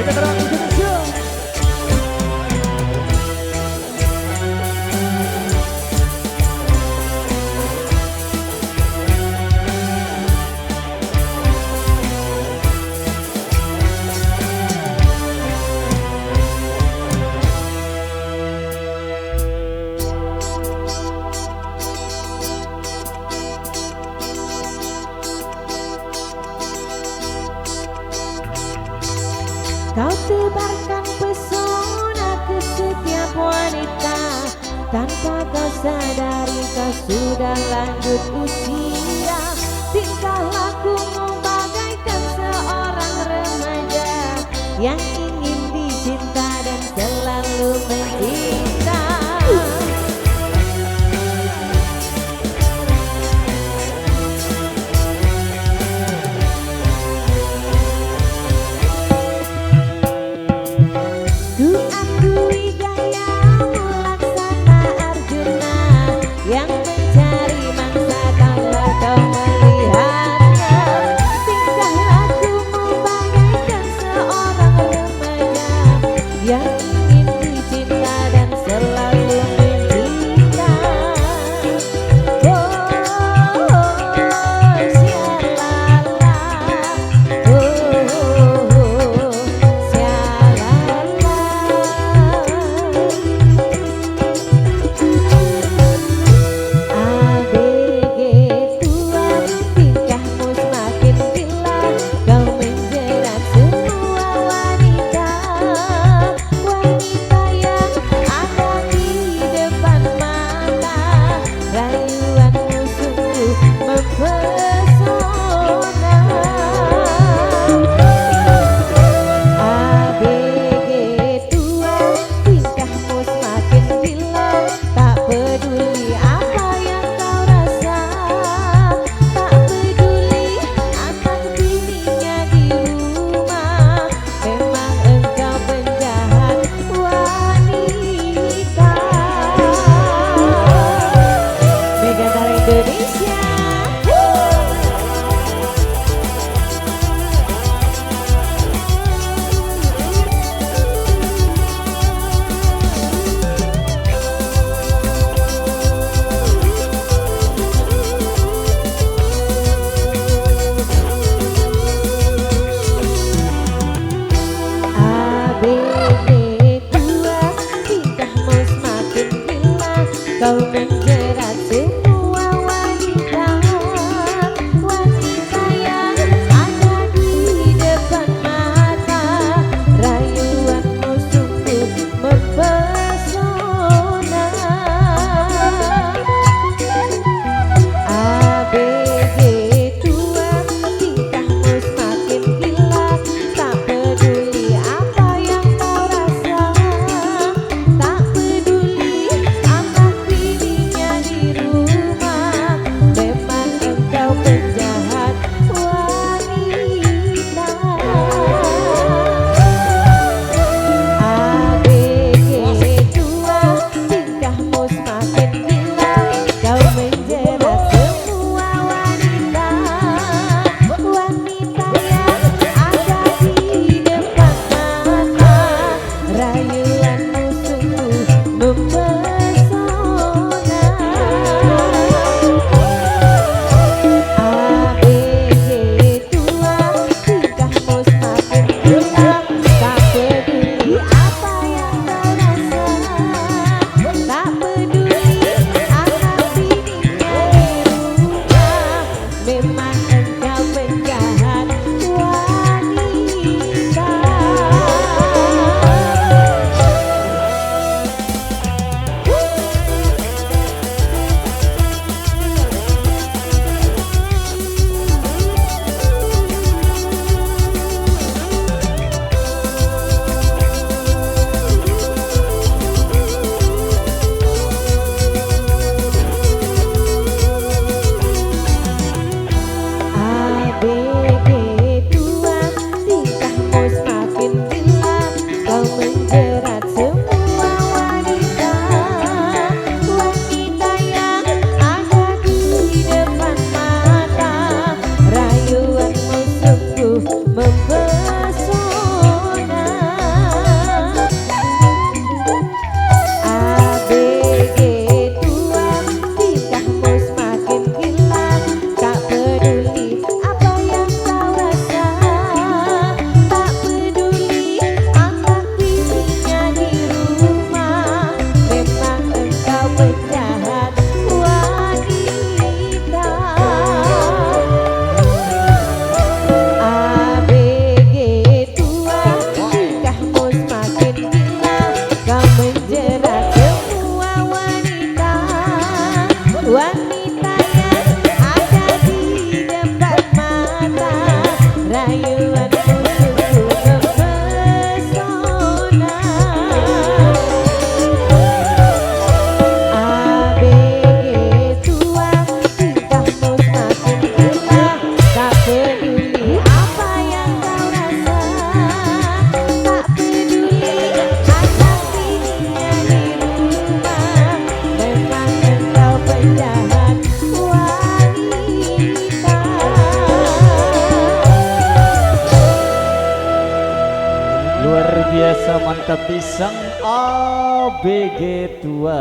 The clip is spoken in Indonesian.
Megatron Indonesia. Kau tebarkan pesona ke setiap wanita, tanpa kau sadari kau sudah lanjut usia. Tingkah lakumu bagaikan seorang remaja yang ingin dicinta dan selalu mencinta. Ku akui gayamu laksana Arjuna yang mencari mangsa tanpa kau melihatnya. Tingkah lakumu bagaikan seorang remaja yang ingin dicinta dan selalu mencinta. Oh, shalala, oh, shalala. ABG tua, tingkahmu semakin gila, kau menjerat semua wanita. Wanita yang ada di depan mata, rayuanmu sungguh mempesona. ABG tua, tingkahmu semakin gila, tak peduli apa yang kau rasa, tak peduli anak bininya di rumah. Memang engkau penjahat wanita. Megatron Indonesia. ABG tua, tingkahmu semakin gila, kau menjerat semua wanita. Wanita yang ada di depan mata, rayuanmu sungguh mempesona. ABG tua, tingkahmu semakin gila, tak peduli apa yang kau rasa, tak peduli anak bininya di rumah. Memang engkau penjahat wanita. ABG tua, tingkahmu semakin gila, kau menjerat semua wanita. Wanita yang ada di depan mata, rayuanmu sungguh mempesona. ABG tua, tingkahmu semakin gila, tak peduli apa yang kau rasa, tak peduli anak bininya di rumah. Memang engkau penjahat wanita. Mantap pisang ABG tua.